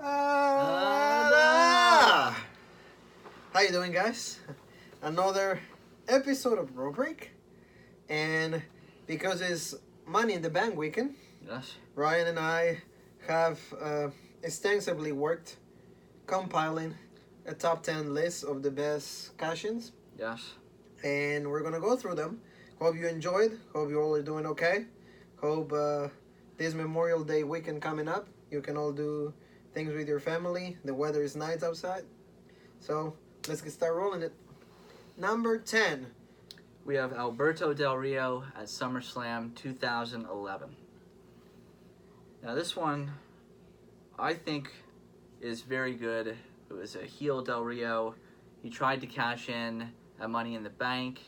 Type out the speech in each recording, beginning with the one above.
How you doing, guys? Another episode of Road Break, and because it's Money in the Bank weekend, Yes. Ryan and I have extensively worked compiling a top 10 list of the best cash-ins, Yes. and we're gonna go through them. Hope you enjoyed. Hope you all are doing okay. Hope this Memorial Day weekend coming up, you can all do things with your family. The weather is nice outside. So let's get started rolling it. Number 10. We have Alberto Del Rio at SummerSlam 2011. Now this one, I think, is very good. It was a heel Del Rio. He tried to cash in at Money in the Bank.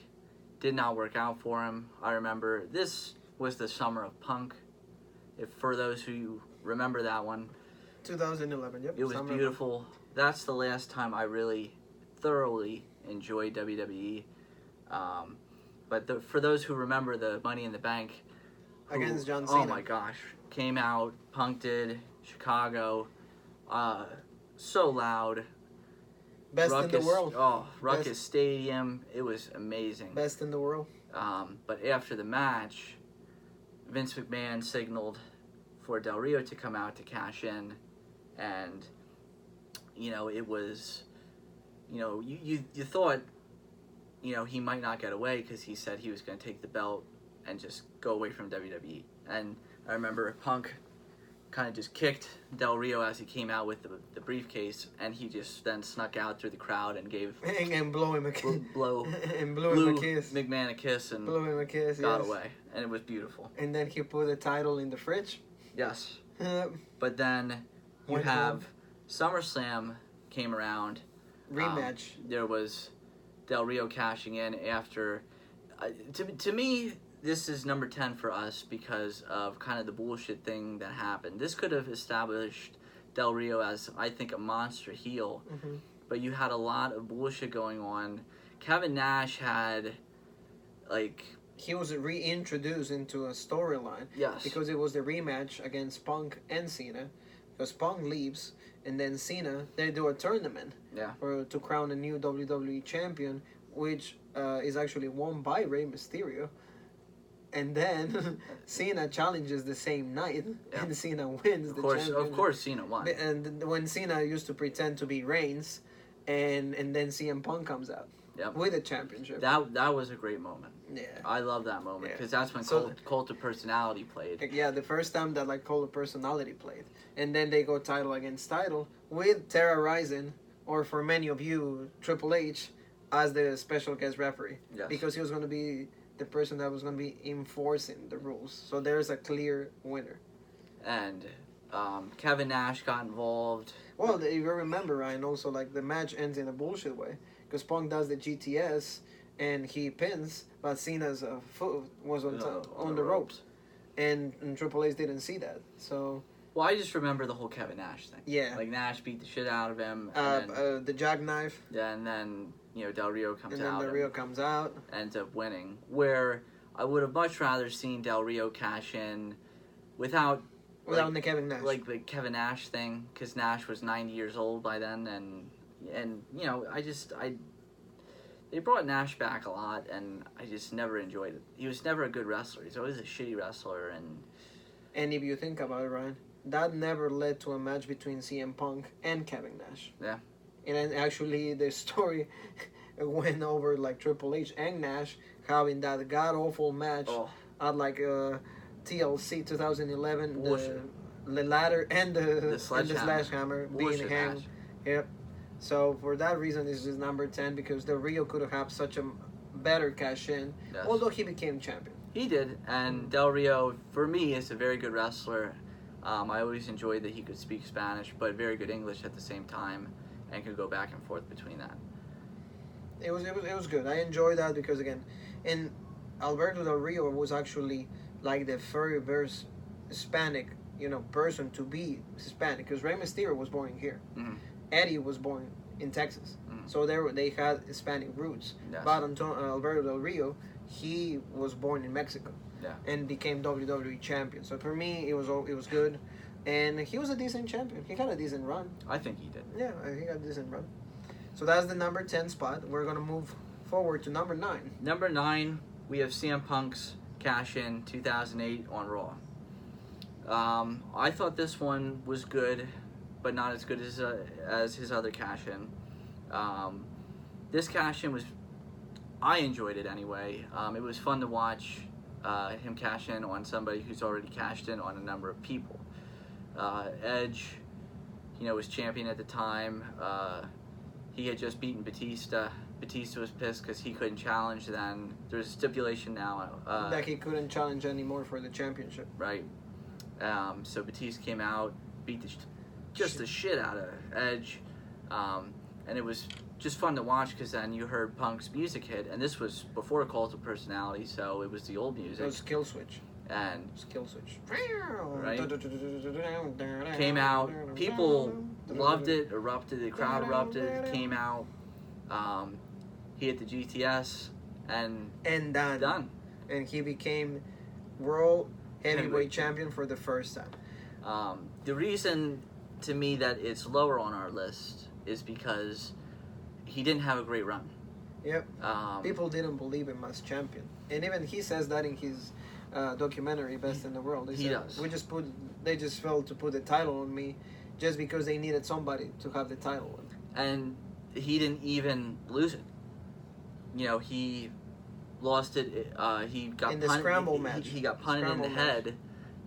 Did not work out for him. I remember this was the summer of Punk. If for those who remember that one, 2011, yep. it was beautiful. That's the last time I really thoroughly enjoyed WWE. But for those who remember the Money in the Bank, against John Cena. Oh my gosh, came out, Punk did, Chicago, so loud. Best Ruckus, in the world. Oh, Ruckus Stadium, it was amazing. Best in the world. But after the match, Vince McMahon signaled for Del Rio to come out to cash in, and it was, you thought, he might not get away because he said he was going to take the belt and just go away from WWE. And I remember Punk kind of just kicked Del Rio as he came out with the briefcase, and he just then snuck out through the crowd and gave and blew him a kiss. blew him a kiss. McMahon a kiss and blew him a kiss. Got away, and it was beautiful. And then he put the title in the fridge. Yes. But then you have SummerSlam came around. Rematch. There was Del Rio cashing in after. To me, this is number 10 for us because of kind of the bullshit thing that happened. This could have established Del Rio as, I think, a monster heel. Mm-hmm. But you had a lot of bullshit going on. Kevin Nash had, he was reintroduced into a storyline. Yes. Because it was the rematch against Punk and Cena. Because Punk leaves, and then Cena, they do a tournament. Yeah. To crown a new WWE champion, which is actually won by Rey Mysterio. And then Cena challenges the same night, and Cena wins the championship. Of course, Cena won. And when Cena used to pretend to be Reigns, and then CM Punk comes out with the championship. That was a great moment. Yeah, I love that moment because that's when Cult of Personality played. Yeah, the first time that Cult of Personality played, and then they go title against title with Terra Ryzing, or for many of you, Triple H, as the special guest referee. Yes. Because he was going to be the person that was going to be enforcing the rules. So there's a clear winner. And Kevin Nash got involved. Well, if you remember, Ryan, also the match ends in a bullshit way. Because Punk does the GTS and he pins, but Cena's foot was on the ropes. And Triple H didn't see that. So... Well, I just remember the whole Kevin Nash thing. Yeah. Nash beat the shit out of him. The jackknife. Yeah, and then... Del Rio comes out. And then Del Rio comes out. Ends up winning. Where I would have much rather seen Del Rio cash in without the Kevin Nash. The Kevin Nash thing, because Nash was 90 years old by then, and they brought Nash back a lot, and I just never enjoyed it. He was never a good wrestler. He's always a shitty wrestler, and if you think about it, Ryan, that never led to a match between CM Punk and Kevin Nash. Yeah. And then actually the story went over Triple H and Nash having that god-awful match at TLC 2011. The ladder and the sledgehammer being hanged. Match. Yep. So for that reason, this is number 10 because Del Rio could have had such a better cash-in, although he became champion. He did, and Del Rio, for me, is a very good wrestler. I always enjoyed that he could speak Spanish, but very good English at the same time. And could go back and forth between that. It was good. I enjoyed that because and Alberto Del Rio was actually the first Hispanic, person to be Hispanic because Rey Mysterio was born here. Mm-hmm. Eddie was born in Texas, so they had Hispanic roots. Yes. But Alberto Del Rio, he was born in Mexico. Yeah. And became WWE champion. So for me, it was good. And he was a decent champion. He had a decent run. I think he did. Yeah, he got a decent run. So that's the number 10 spot. We're going to move forward to number 9. Number 9, we have CM Punk's cash in 2008 on Raw. I thought this one was good, but not as good as his other cash in. This cash in was, I enjoyed it anyway. It was fun to watch him cash in on somebody who's already cashed in on a number of people. Edge, was champion at the time. He had just beaten Batista. Batista was pissed because he couldn't challenge then. There's a stipulation now. That he couldn't challenge anymore for the championship. Right. So Batista came out, beat the shit out of Edge. And it was just fun to watch because then you heard Punk's music hit. And this was before Cult of Personality, so it was the old music. It was Kill Switch. And Skill Switch. Right. Came out. People loved it, erupted. The crowd erupted. Came out. He hit the GTS and done. And he became world heavyweight champion for the first time. The reason to me that it's lower on our list is because he didn't have a great run. Yep. People didn't believe him as champion, and even he says that in his documentary Best in the World. He does. They just failed to put the title on me just because they needed somebody to have the title on. And he didn't even lose it. He lost it. He got in the scramble match. He got punted in the head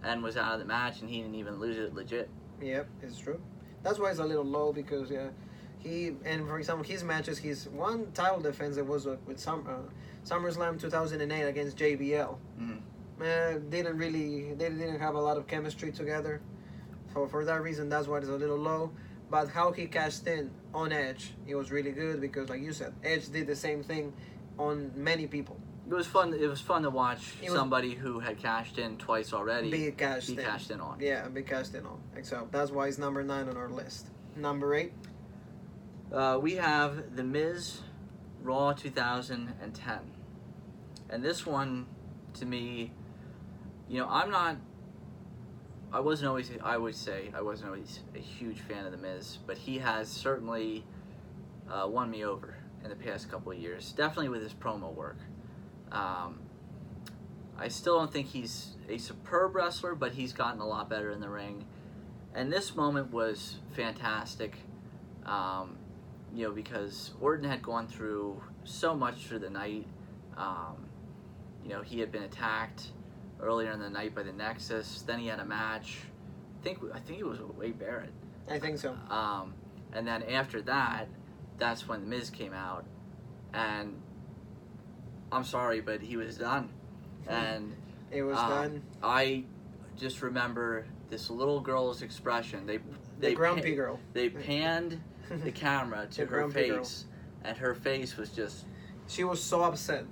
and was out of the match, and he didn't even lose it legit. Yep, it's true. That's why it's a little low because for example, his matches, his one title defense that was with SummerSlam 2008 against JBL. Mm-hmm. They didn't have a lot of chemistry together. For that reason, that's why it's a little low. But how he cashed in on Edge, it was really good because, like you said, Edge did the same thing on many people. It was fun. It was fun to watch somebody who had cashed in twice already be cashed in on. Yeah, be cashed in on. So that's why it's number 9 on our list. Number 8. We have The Miz, Raw 2010, and this one, to me, I wasn't always a huge fan of The Miz, but he has certainly won me over in the past couple of years, definitely with his promo work. I still don't think he's a superb wrestler, but he's gotten a lot better in the ring. And this moment was fantastic, because Orton had gone through so much through the night. He had been attacked earlier in the night by the Nexus. Then he had a match. I think it was with Wade Barrett. I think so. And then after that, that's when The Miz came out. And I'm sorry, but he was done. And it was done. I just remember this little girl's expression. The grumpy girl. They panned the camera to her face, and her face was just... She was so upset.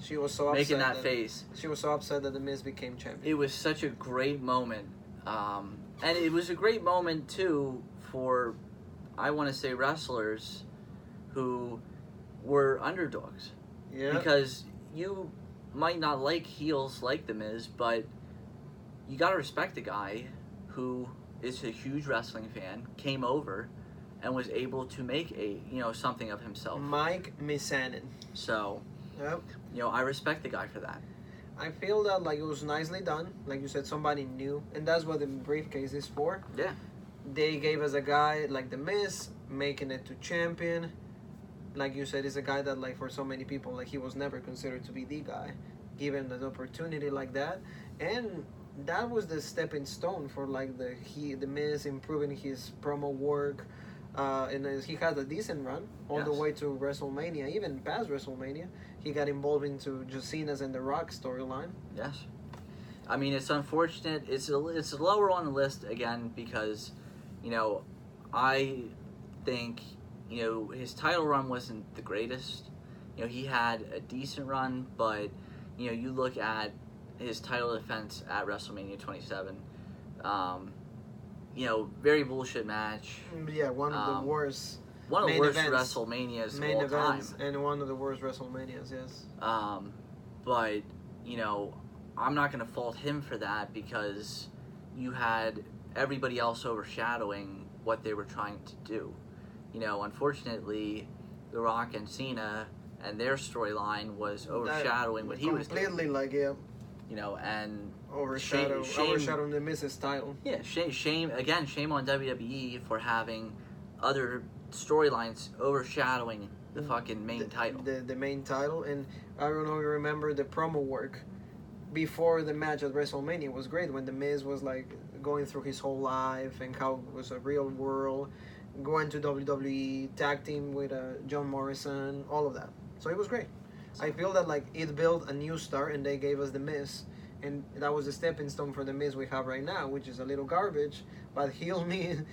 She was so upset. Making that face. She was so upset that The Miz became champion. It was such a great moment. And it was a great moment, too, for, I want to say, wrestlers who were underdogs. Yeah. Because you might not like heels like The Miz, but you got to respect the guy who is a huge wrestling fan, came over, and was able to make something of himself. Mike Misanin. So... Yep. I respect the guy for that. I feel that it was nicely done. Like you said, somebody new, and that's what the briefcase is for. Yeah. They gave us a guy like The Miz, making it to champion. Like you said, it's a guy that for so many people, he was never considered to be the guy. Given an opportunity like that, and that was the stepping stone for the Miz improving his promo work. And he had a decent run all the way to WrestleMania, even past WrestleMania. He got involved into Cena's and The Rock storyline. Yes. I mean, it's unfortunate. It's lower on the list, again, because, I think, his title run wasn't the greatest. He had a decent run, but, you look at his title defense at WrestleMania 27, very bullshit match. Yeah, one of the worst. One of the worst WrestleManias of all time. And one of the worst WrestleManias, yes. But, I'm not going to fault him for that because you had everybody else overshadowing what they were trying to do. You know, unfortunately, The Rock and Cena and their storyline was overshadowing what he was doing. Completely, like, yeah. You know, and overshadowing the Mrs. title. Yeah, shame on WWE for having other storylines overshadowing the fucking main title. The main title, and I don't know if you remember the promo work before the match at WrestleMania was great when the Miz was like going through his whole life and how it was a real world, going to WWE, tag team with John Morrison, all of that. So it was great. I feel that like it built a new star, and they gave us the Miz, and that was the stepping stone for the Miz we have right now, which is a little garbage. But heel Miz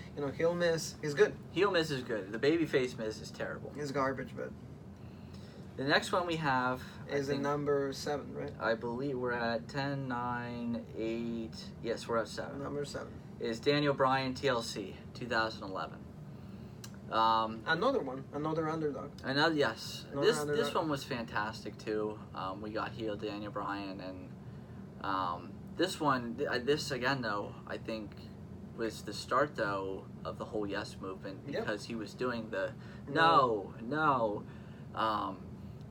is good. Heel Miz is good. The babyface Miz is terrible. It's garbage, but the next one we have is a number 7, right? I believe we're at 10, 9, 8. Yes, we're at 7. Number 7 is Daniel Bryan TLC 2011. Another underdog. Yes. This one was fantastic too. We got heel Daniel Bryan, and this again though I think was the start though of the whole Yes movement, because he was doing the no,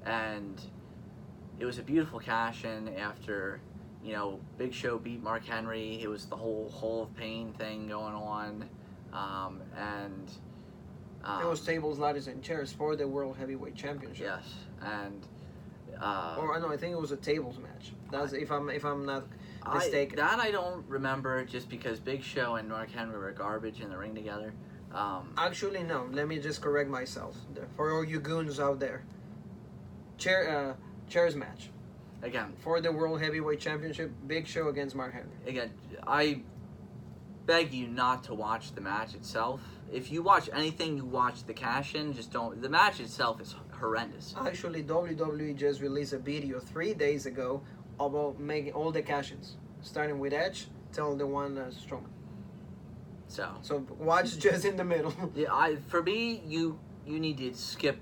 and it was a beautiful cash in after Big Show beat Mark Henry. It was the whole Hall of Pain thing going on, and it was tables, ladders, and chairs for the World Heavyweight Championship. Yes, and I think it was a tables match. That's if I'm not mistaken. I don't remember, just because Big Show and Mark Henry were garbage in the ring together. Actually, no. Let me just correct myself for all you goons out there. Chairs match. Again, for the World Heavyweight Championship, Big Show against Mark Henry. Again, I beg you not to watch the match itself. If you watch anything, you watch the cash-in. Just don't. The match itself is horrendous. Actually, WWE just released a video 3 days ago about making all the cash-ins, starting with Edge till the one Strowman. So watch just in the middle. Yeah, for me, you need to skip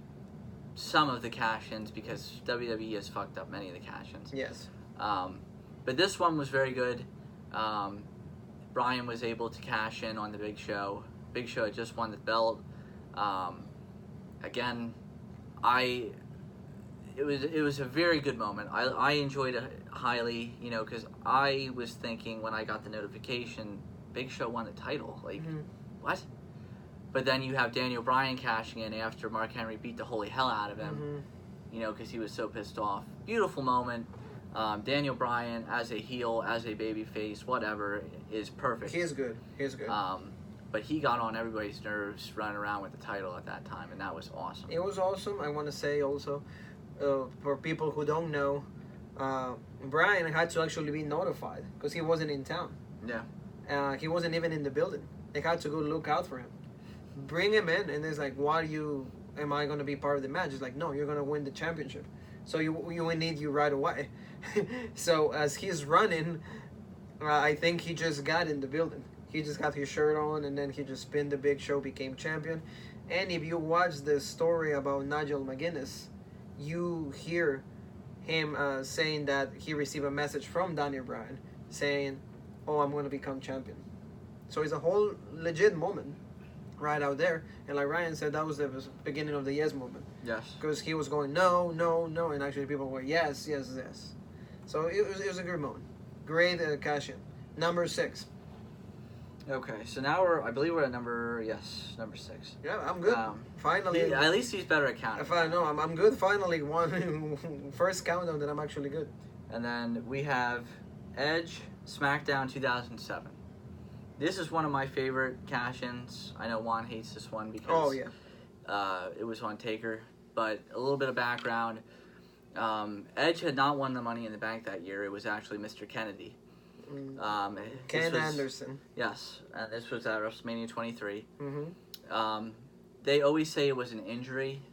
some of the cash-ins, because WWE has fucked up many of the cash-ins. Yes. But this one was very good. Bryan was able to cash in on the Big Show. Big Show had just won the belt. Again, it was a very good moment. I enjoyed it highly, because I was thinking when I got the notification, Big Show won the title. Like, what? But then you have Daniel Bryan cashing in after Mark Henry beat the holy hell out of him, because he was so pissed off. Beautiful moment. Daniel Bryan as a heel, as a babyface, whatever, is perfect. He is good. But he got on everybody's nerves running around with the title at that time, and that was awesome. It was awesome. I want to say also, for people who don't know, Bryan had to actually be notified because he wasn't in town. Yeah. He wasn't even in the building. They had to go look out for him. Bring him in, and it's like, why am I going to be part of the match? It's like, no, you're going to win the championship. So we need you right away. So as he's running, I think he just got in the building. He just got his shirt on, and then he just pinned the Big Show, became champion. And if you watch the story about Nigel McGuinness, you hear him saying that he received a message from Daniel Bryan saying, "Oh, I'm going to become champion." So it's a whole legit moment right out there. And like Ryan said, that was the beginning of the Yes movement. Yes. Because he was going, no, and actually people were, yes. So it was a good moment. Great cash in. Number 6. Okay, so now I believe we're at number 6. Yeah, I'm good. Finally. At least he's better at counting. I'm good. Finally, first countdown that I'm actually good. And then we have Edge, SmackDown 2007. This is one of my favorite cash-ins. I know Juan hates this one because it was on Taker. But a little bit of background. Edge had not won the Money in the Bank that year. It was actually Mr. Kennedy. Ken Anderson. Yes, and this was at WrestleMania 23. Mm-hmm. They always say it was an injury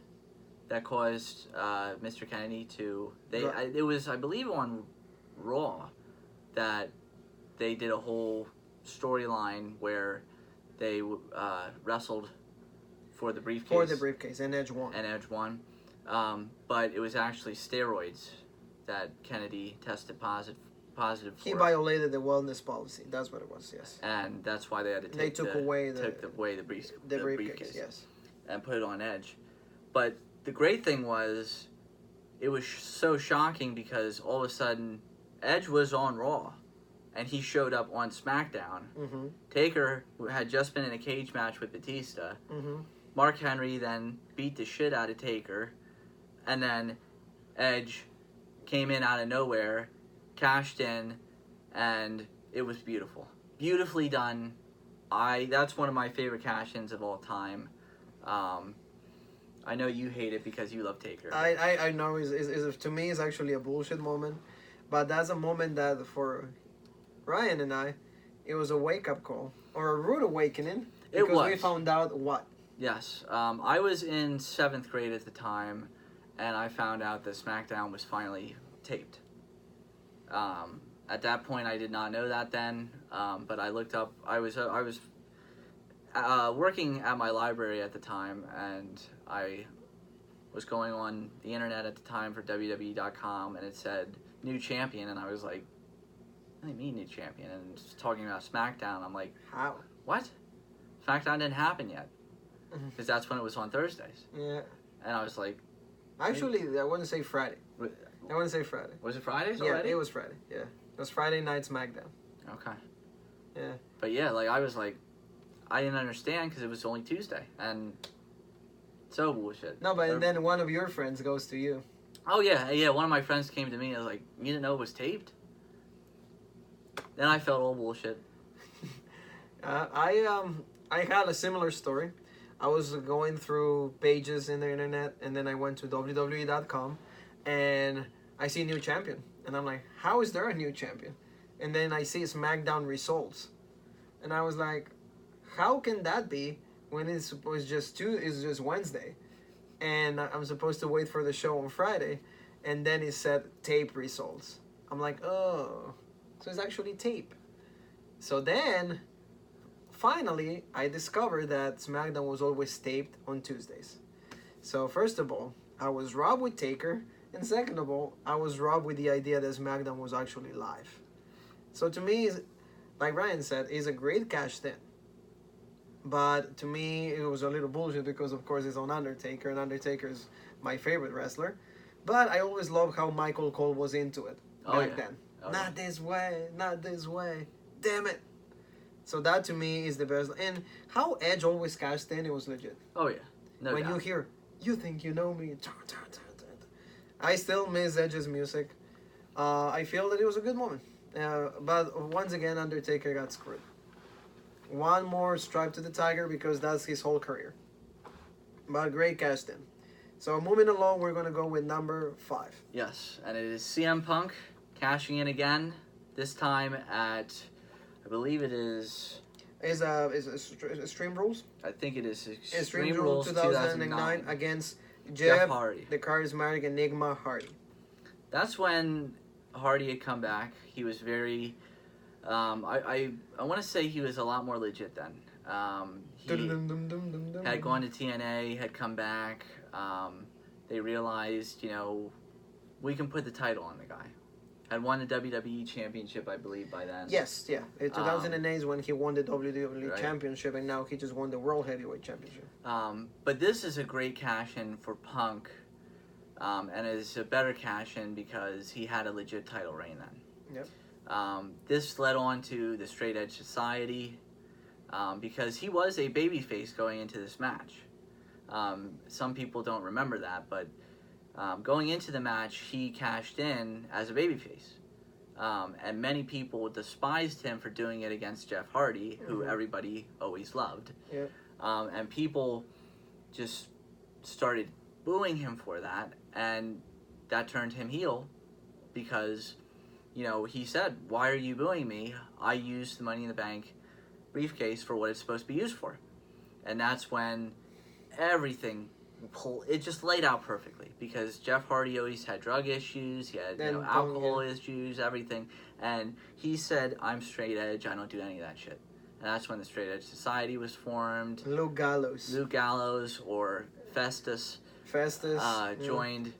that caused Mr. Kennedy to... It was, I believe, on Raw that they did a whole storyline where they wrestled for the briefcase. And Edge won. But it was actually steroids that Kennedy tested positive for. He violated the wellness policy. That's what it was. Yes. And that's why they had to take. They took away the briefcase. Yes. And put it on Edge. But the great thing was, it was so shocking because all of a sudden, Edge was on Raw, and he showed up on SmackDown. Mm-hmm. Taker had just been in a cage match with Batista. Mm-hmm. Mark Henry then beat the shit out of Taker, and then Edge came in out of nowhere, cashed in, and it was beautiful. Beautifully done. That's one of my favorite cash-ins of all time. I know you hate it because you love Taker. I know to me it's actually a bullshit moment, but that's a moment that for Ryan and I, it was a wake-up call or a rude awakening because we found out what. Yes, I was in 7th grade at the time, and I found out that SmackDown was finally taped. At that point, I did not know that then, but I looked up. I was working at my library at the time, and I was going on the internet at the time for WWE.com, and it said new champion, and I was like, what do you mean new champion? And it's talking about SmackDown. I'm like, how? What? SmackDown didn't happen yet, because that's when it was on Thursdays. Yeah. And I was like, actually, I want to say Friday. I want to say Friday. Was it Fridays Yeah, already? it was Friday. Yeah, it was Friday night SmackDown. Okay. Yeah. But yeah, like I was like, I didn't understand because it was only Tuesday, and so bullshit. No, but then one of your friends goes to you. Oh yeah. One of my friends came to me and was like, "You didn't know it was taped?" Then I felt all bullshit. I had a similar story. I was going through pages in the internet, and then I went to WWE.com, and I see new champion, and I'm like, how is there a new champion? And then I see SmackDown results, and I was like, how can that be when it's just Wednesday, and I'm supposed to wait for the show on Friday, and then it said tape results. I'm like, oh, so it's actually tape. So then, finally, I discovered that SmackDown was always taped on Tuesdays. So first of all, I was robbed with Taker, and second of all, I was robbed with the idea that SmackDown was actually live. So to me, like Ryan said, it's a great cash in. But to me, it was a little bullshit because, of course, it's on Undertaker, and Undertaker is my favorite wrestler. But I always loved how Michael Cole was into it back then. Not this way, not this way. Damn it. So that to me is the best. And how Edge always cashed in, it was legit. Oh yeah, no when doubt. you hear, you think you know me. I still miss Edge's music. I feel that it was a good moment. But once again, Undertaker got screwed. One more stripe to the tiger because that's his whole career. But great cast in. So moving along, we're going to go with number 5. Yes, and it is CM Punk cashing in again. This time at, I believe it is. Is Extreme Rules? I think it is Extreme Rules 2009 against Jeff Hardy, the charismatic Enigma Hardy. That's when Hardy had come back. He was very. I want to say he was a lot more legit then. He had gone to TNA, had come back. They realized, we can put the title on the guy. Had won the WWE Championship, I believe, by then. Yes, yeah. In 2008 is when he won the WWE right. Championship, and now he just won the World Heavyweight Championship. But this is a great cash-in for Punk, and it's a better cash-in because he had a legit title reign then. Yep. This led on to the Straight Edge Society, because he was a babyface going into this match. Some people don't remember that, but going into the match, he cashed in as a babyface. And many people despised him for doing it against Jeff Hardy, who everybody always loved. Yep. And people just started booing him for that, and that turned him heel because, he said, "Why are you booing me? I used the Money in the Bank briefcase for what it's supposed to be used for." And that's when everything, it just laid out perfectly because Jeff Hardy always had drug issues, he had alcohol issues, everything, and he said, "I'm straight edge, I don't do any of that shit." And that's when the Straight Edge Society was formed. Luke Gallows or Festus joined,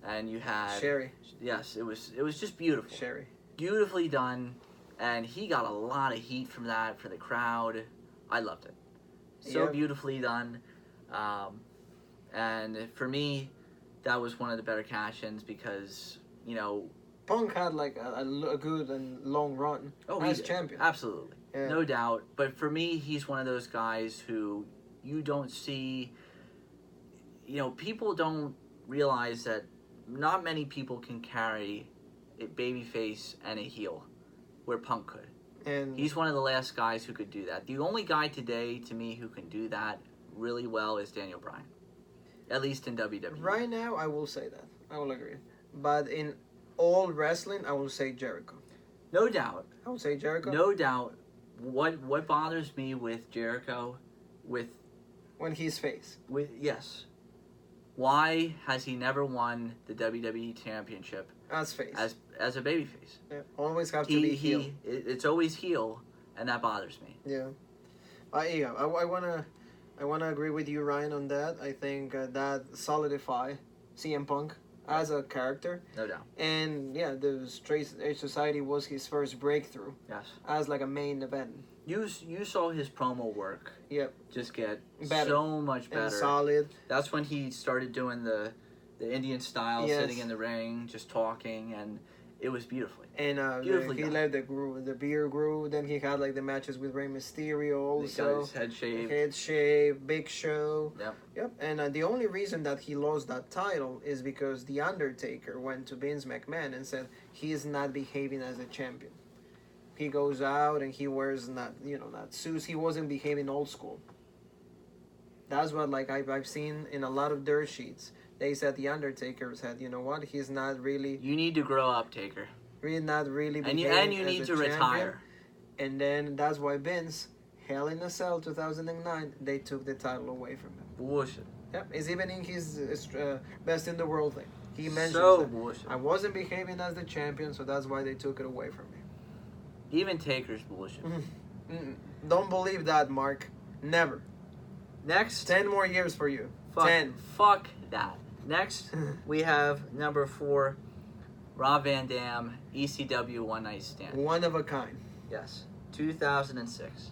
and you had Sherry. Yes, it was just beautiful. Sherry. beautifully done, and he got a lot of heat from that for the crowd. I loved it. So Yeah. beautifully done. And for me, that was one of the better cash-ins because, you know... Punk had like a good and long run as champion. Absolutely. Yeah. No doubt. But for me, he's one of those guys who you don't see... You know, people don't realize that not many people can carry a babyface and a heel where Punk could. And he's one of the last guys who could do that. The only guy today, to me, who can do that really well is Daniel Bryan. At least in WWE. Right now, I will say that. I will agree. But in all wrestling, I will say Jericho. No doubt. I will say Jericho. No doubt. What bothers me with Jericho, when he's face. Yes. Why has he never won the WWE Championship as face? As a babyface. Yeah. Always have to be heel. It's always heel, and that bothers me. Yeah. I wanna agree with you, Ryan, on that. I think that solidify CM Punk as a character. No doubt. And yeah, the Straight Edge Society was his first breakthrough. Yes. As like a main event. You saw his promo work. Yep. Just get better. So much better. And solid. That's when he started doing the Indian style, sitting in the ring, just talking, and it was beautiful. And he led the beer grew. Then he had like the matches with Rey Mysterio also. He got his head shaved. Head shaved, Big Show. Yep. And the only reason that he lost that title is because The Undertaker went to Vince McMahon and said he is not behaving as a champion. He goes out and he wears not suits. He wasn't behaving old school. That's what I've seen in a lot of dirt sheets. They said The Undertaker said, you know what, he's not really... You need to grow up, Taker. Really not really behaving and you need to retire. And then that's why Vince, Hell in a Cell 2009, they took the title away from him. Bullshit. Yep, it's even in his Best in the World thing. He mentions that. Bullshit. I wasn't behaving as the champion, so that's why they took it away from me. Even Taker's bullshit. Don't believe that, Mark. Never. Next. 10 more years for you. 10. Fuck that. Next, we have number 4, Rob Van Dam, ECW One Night Stand. One of a kind. Yes. 2006.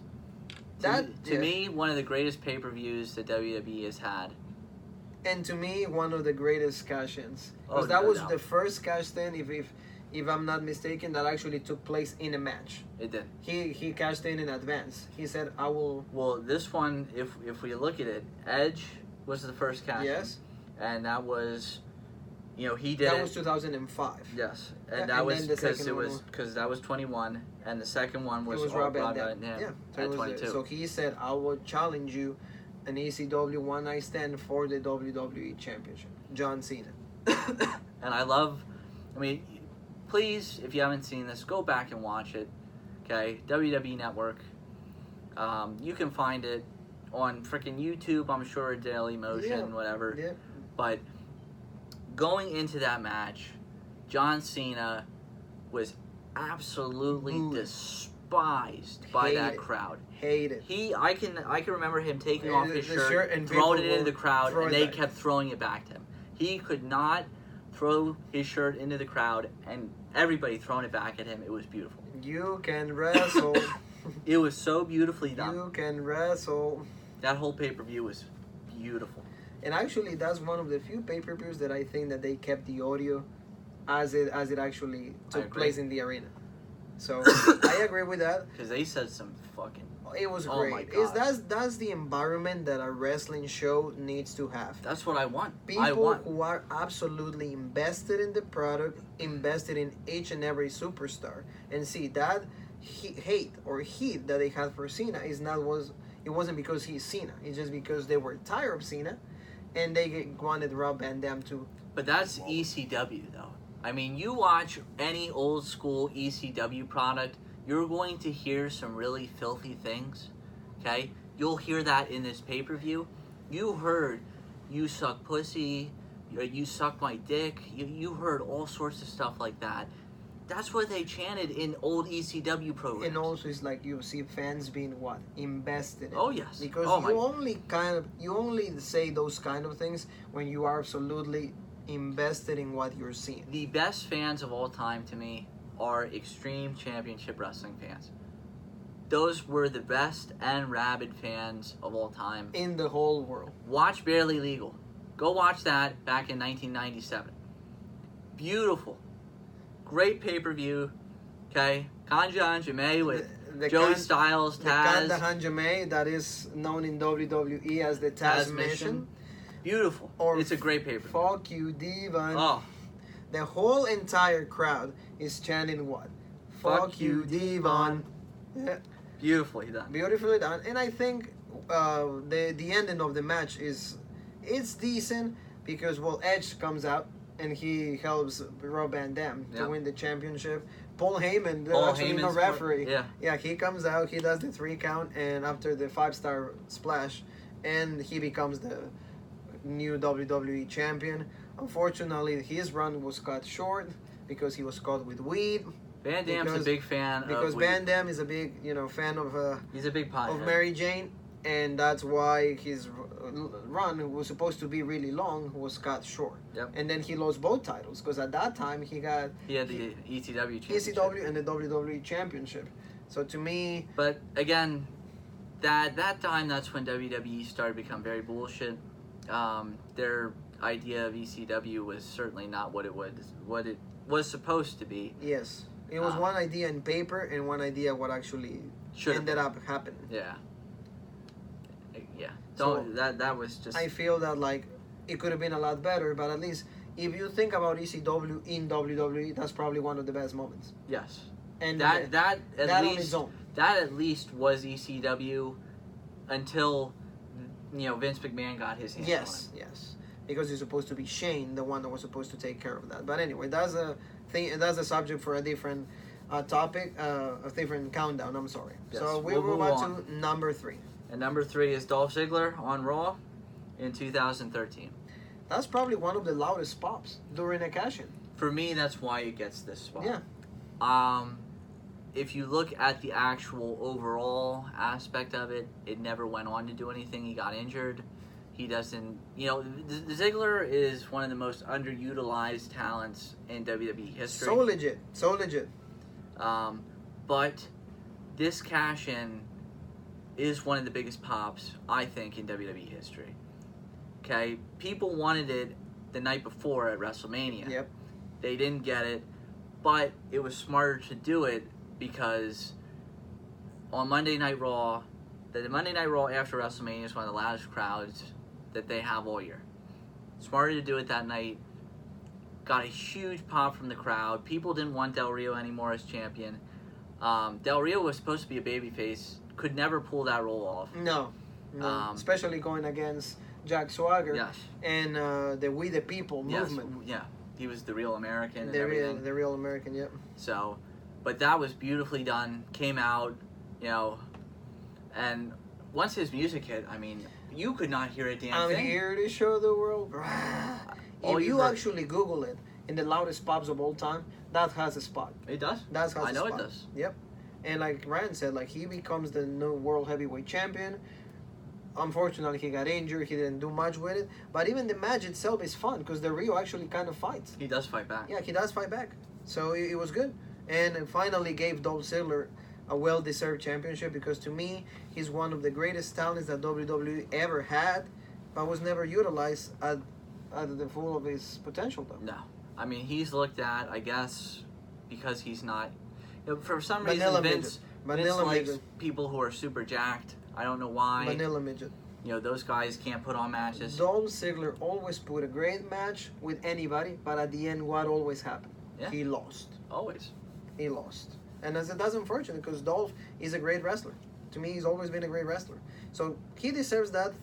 To me, one of the greatest pay-per-views that WWE has had. And to me, one of the greatest cash-ins. Because that was the first cash-in, if I'm not mistaken, that actually took place in a match. It did. He cashed in advance. He said, I will... Well, this one, if we look at it, Edge was the first cash-in. Yes. And that was, he did That was 2005. Yes. And that was because that was 21. And the second one was Rob Van Dam. Yeah. At 22. So he said, I will challenge you an ECW One Night Stand for the WWE Championship. John Cena. And please, if you haven't seen this, go back and watch it. Okay? WWE Network. You can find it on freaking YouTube, I'm sure, Daily Motion, whatever. Yeah. But going into that match, John Cena was absolutely despised by that crowd. Hated. I can remember him taking off his shirt and throwing it into the crowd, and they kept throwing it back to him. He could not throw his shirt into the crowd, and everybody throwing it back at him. It was beautiful. You can wrestle. It was so beautifully done. You can wrestle. That whole pay-per-view was beautiful. And actually, that's one of the few pay-per-views that I think that they kept the audio as it actually took place in the arena. So I agree with that. Because they said some fucking... It was great. Oh my God. That's the environment that a wrestling show needs to have. That's what I want. People who are absolutely invested in the product, invested in each and every superstar. And see, that hate that they had for Cena it wasn't because he's Cena. It's just because they were tired of Cena, and they wanted Rob Van Dam to... But that's ECW, though. I mean, you watch any old school ECW product, you're going to hear some really filthy things, okay? You'll hear that in this pay-per-view. You heard, you suck pussy, you suck my dick, you heard all sorts of stuff like that. That's what they chanted in old ECW programs. And also, it's like you see fans being what? Invested in. Oh, yes. Because you only say those kind of things when you are absolutely invested in what you're seeing. The best fans of all time to me are Extreme Championship Wrestling fans. Those were the best and rabid fans of all time. In the whole world. Watch Barely Legal. Go watch that back in 1997. Beautiful. Great pay-per-view. Okay? Kanja Anjime with Joey Styles, Taz. The Kanda Hanjame, that is known in WWE as the Taz Mission. Beautiful. It's a great pay-per-view. Fuck you, Devon. Oh. The whole entire crowd is chanting what? Fuck you, Devon. Yeah. Beautifully done. Beautifully done. And I think the ending of the match it's decent because, well, Edge comes out and he helps Rob Van Dam to win the championship. Paul Heyman, actually no referee. Yeah, he comes out, he does the 3 count, and after the 5-star splash, and he becomes the new WWE champion. Unfortunately, his run was cut short because he was caught with weed. Van Dam's a big fan because of Van Dam is a big, fan of he's a big pothead. of Mary Jane, and that's why his run was supposed to be really long was cut short. Yep. And then he lost both titles because at that time he had the ECW championship. ECW and the WWE championship. So to me, but again, that time that's when WWE started to become very bullshit. Their idea of ECW was certainly not what it was supposed to be. Yes. It was one idea in paper and one idea what actually ended up happening. Yeah. Yeah. So that was just. I feel that it could have been a lot better, but at least if you think about ECW in WWE, that's probably one of the best moments. Yes. And that on its own. That at least was ECW until Vince McMahon got his hands on it. Yes. Because it's supposed to be Shane, the one that was supposed to take care of that. But anyway, that's a thing. That's a subject for a different topic, a different countdown. I'm sorry. Yes, So we'll move on to number 3. And number 3 is Dolph Ziggler on Raw in 2013. That's probably one of the loudest pops during a cash-in. For me, that's why it gets this spot. Yeah. If you look at the actual overall aspect of it, it never went on to do anything. He got injured. He doesn't, Ziggler is one of the most underutilized talents in WWE history. So legit. But this cash-in is one of the biggest pops, I think, in WWE history. Okay? People wanted it the night before at WrestleMania. Yep. They didn't get it, but it was smarter to do it because on Monday Night Raw, the Monday Night Raw after WrestleMania is one of the loudest crowds that they have all year. Smarter to do it that night. Got a huge pop from the crowd. People didn't want Del Rio anymore as champion. Del Rio was supposed to be a babyface. Could never pull that role off. No. Especially going against Jack Swagger. Yes. And the We the People movement. Yeah. He was the real American and everything. The real American, yep. So, but that was beautifully done. Came out, and once his music hit, you could not hear a damn thing. I'm here to show the world. If you actually Google it, in the loudest pops of all time, that has a spot. It does? I know it does. Yep. And like Ryan said, he becomes the new World Heavyweight Champion. Unfortunately, he got injured. He didn't do much with it. But even the match itself is fun because the Rio actually kind of fights. He does fight back. Yeah, he does fight back. So it was good. And it finally gave Dolph Ziggler a well-deserved championship because to me, he's one of the greatest talents that WWE ever had, but was never utilized at the full of his potential, though. No. He's looked at, I guess, because he's not... for some Vanilla reason, Vince Vanilla likes midget. people who are super jacked. I don't know why. Vanilla midget. Those guys can't put on matches. Dolph Ziggler always put a great match with anybody, but at the end, what always happened? Yeah. He lost. Always. He lost. And that's unfortunate because Dolph is a great wrestler. To me, he's always been a great wrestler. So he deserves that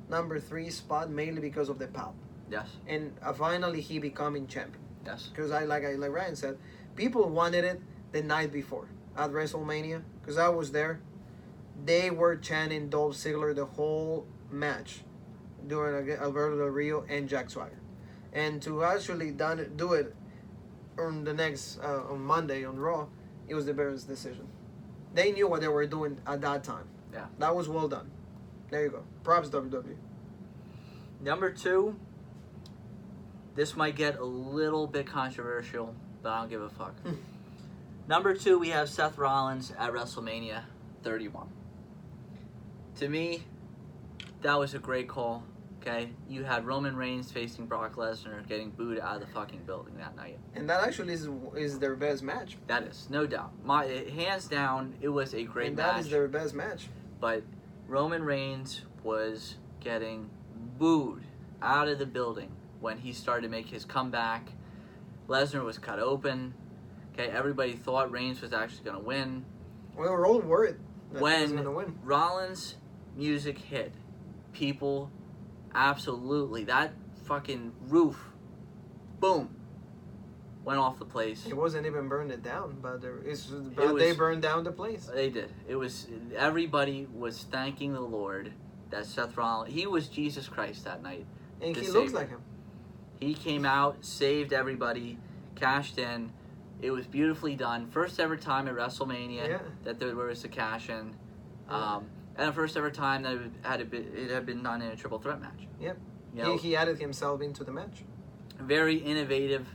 number 3 spot mainly because of the pop. Yes. And finally, he becoming champion. Yes. Because like Ryan said, people wanted it the night before at WrestleMania. Because I was there. They were chanting Dolph Ziggler the whole match during Alberto Del Rio and Jack Swagger. And to actually do it on the next on Monday on Raw, it was the best decision. They knew what they were doing at that time. Yeah. That was well done. There you go. Props WWE. Number 2. This might get a little bit controversial, but I don't give a fuck. Number 2, we have Seth Rollins at WrestleMania 31. To me, that was a great call. Okay, you had Roman Reigns facing Brock Lesnar, getting booed out of the fucking building that night. And that actually is their best match. That is, no doubt. Hands down, it was a great match. And that is their best match. But Roman Reigns was getting booed out of the building when he started to make his comeback. Lesnar was cut open. Okay, everybody thought Reigns was actually going to win. We were all worried that he was When going to win. Rollins' music hit, people absolutely, that fucking roof, boom, went off the place. It wasn't even burned it down, but was- they burned down the place. They did. It was, everybody was thanking the Lord that Seth Rollins, he was Jesus Christ that night. And the he looks Savior. like him. He came out, saved everybody, cashed in. It was beautifully done. First ever time at WrestleMania that there was a cash in. And the first ever time that it had been done in a triple threat match. Yep. You know, He added himself into the match. very innovative,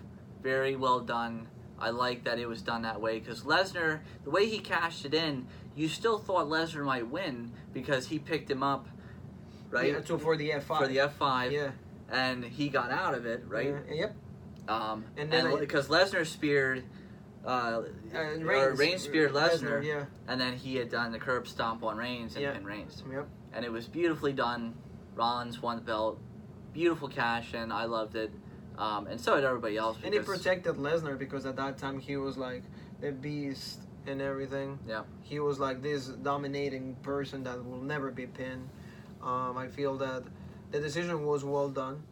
very well done. I like that it was done that way because Lesnar, the way he cashed it in, you still thought Lesnar might win because he picked him up, right? Yeah, so for the F5. For the F5. Yeah. And he got out of it, right? Yeah, yep. And then because Lesnar speared, Reigns speared Lesnar, yeah. and then he had done the curb stomp on Reigns and pinned Reigns. Yep. And it was beautifully done. Rollins won the belt. Beautiful cash in. I loved it. And so did everybody else. And he protected Lesnar because at that time he was like the beast and everything. Yeah. He was like this dominating person that will never be pinned. I feel that the decision was well done.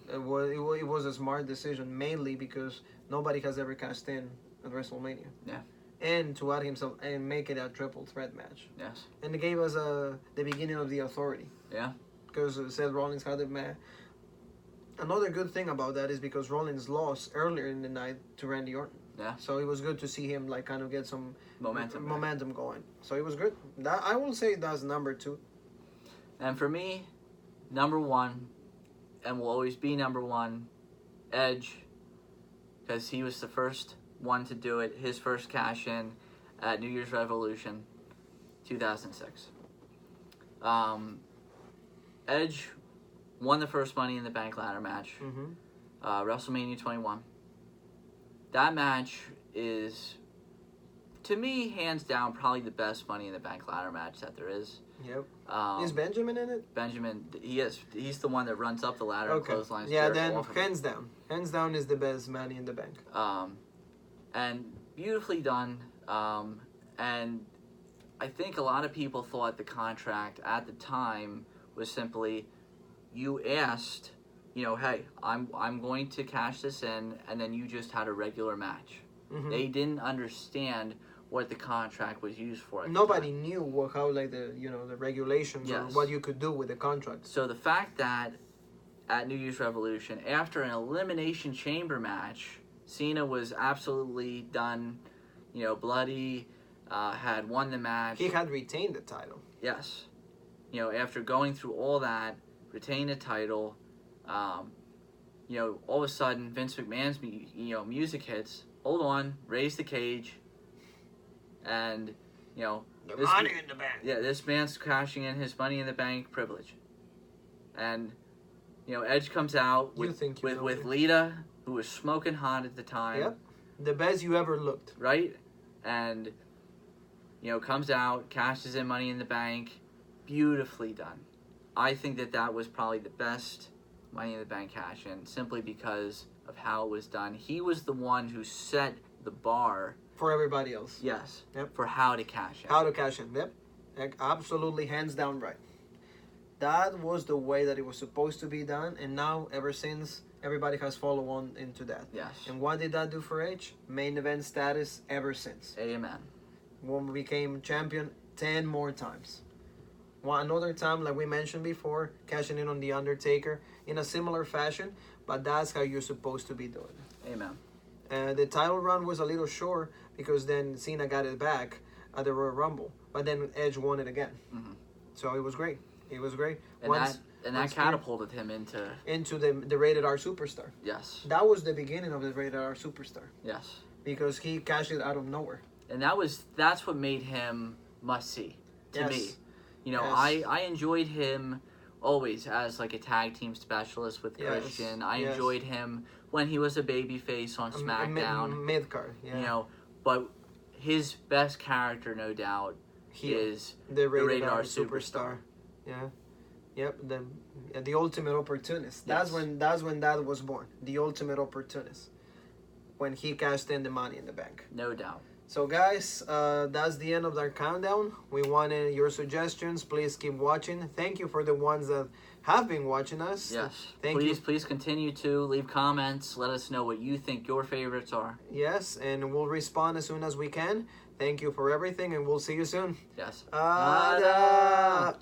It was a smart decision, mainly because nobody has ever cashed in at WrestleMania. Yeah. And to add himself and make it a triple threat match. Yes. And it gave us the beginning of the authority. Yeah. Because Seth Rollins had it match. Another good thing about that is because Rollins lost earlier in the night to Randy Orton. Yeah. So it was good to see him like kind of get some momentum going. So it was good. That I will say that's number 2. And for me, number 1, and will always be number 1, Edge, because he was the first one to do it. His first cash in at New Year's Revolution, 2006. Edge won the first Money in the Bank ladder match, WrestleMania 21. That match is, to me, hands down, probably the best Money in the Bank ladder match that there is. Yep. Is Benjamin in it? Benjamin, he's the one that runs up the ladder and clotheslines. Yeah, Jericho then off of it. hands down is the best Money in the Bank. And beautifully done. And I think a lot of people thought the contract at the time was simply, you asked, hey, I'm going to cash this in, and then you just had a regular match. Mm-hmm. They didn't understand what the contract was used for. Nobody knew how like the regulations or what you could do with the contract. So the fact that at New Year's Revolution, after an Elimination Chamber match, Cena was absolutely done, bloody, had won the match. He had retained the title. Yes. After going through all that, retained the title, all of a sudden Vince McMahon's music hits. Hold on, raise the cage, and the Money in the Bank. Yeah, this man's cashing in his Money in the Bank privilege, and Edge comes out with Lita, who was smoking hot at the time. Yep, the best you ever looked. Right, and comes out, cashes in Money in the Bank, beautifully done. I think that was probably the best Money in the Bank cash in, simply because of how it was done. He was the one who set the bar for everybody else. Yes. Yep. For how to cash in. How to cash in. Yep. Absolutely, hands down right. That was the way that it was supposed to be done, and now ever since everybody has followed on into that. Yes. And what did that do for Edge? Main event status ever since. Amen. When we became champion 10 more times. Another time, like we mentioned before, cashing in on The Undertaker in a similar fashion, but that's how you're supposed to be doing it. Amen. The title run was a little short because then Cena got it back at the Royal Rumble, but then Edge won it again. Mm-hmm. So it was great. It was great. And that catapulted him into the Rated R Superstar. Yes. That was the beginning of the Rated R Superstar. Yes. because he cashed it out of nowhere. And that's what made him must see to me. You know, Yes. I enjoyed him always as like a tag team specialist with Yes. Christian. I Yes. enjoyed him when he was a babyface on SmackDown. Mid card, yeah. You know, but his best character, no doubt, is the Rated R R Superstar. Yeah. Yep. The ultimate opportunist. That's Yes. when that was born. The ultimate opportunist. When he cashed in the Money in the Bank. No doubt. So guys, that's the end of our countdown. We wanted your suggestions. Please keep watching. Thank you for the ones that have been watching us. Yes. Thank please, you. Please continue to leave comments. Let us know what you think your favorites are. Yes, and we'll respond as soon as we can. Thank you for everything, and we'll see you soon. Yes. Ada.